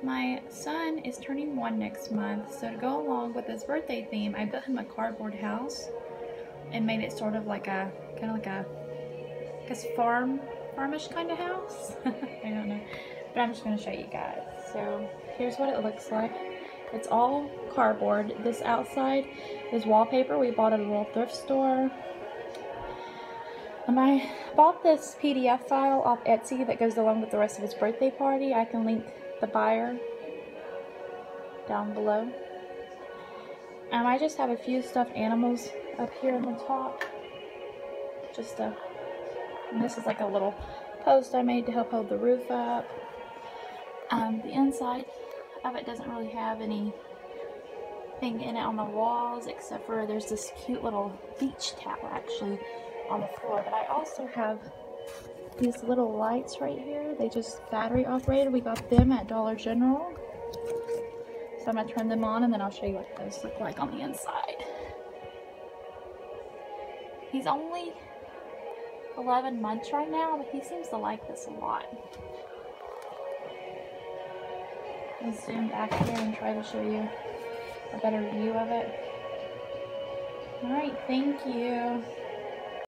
My son is turning 1 next month, so to go along with his birthday theme, I built him a cardboard house and made it sort of like a, kind of like a, I guess farmish kind of house. I don't know, but I'm just going to show you guys. So here's what it looks like. It's all cardboard. This outside is wallpaper. We bought at a little thrift store. And I bought this PDF file off Etsy that goes along with the rest of his birthday party. I can link the buyer down below. And I just have a few stuffed animals up here on the top. And this is like a little post I made to help hold the roof up. The inside of it doesn't really have anything in it on the walls, except for there's this cute little beach towel actually on the floor. But I also have these little lights right here. They just battery operated. We got them at Dollar General. So I'm gonna turn them on and then I'll show you what those look like on the inside. He's only 11 months right now, but he seems to like this a lot. I'll zoom back here and try to show you a better view of it. Alright, thank you.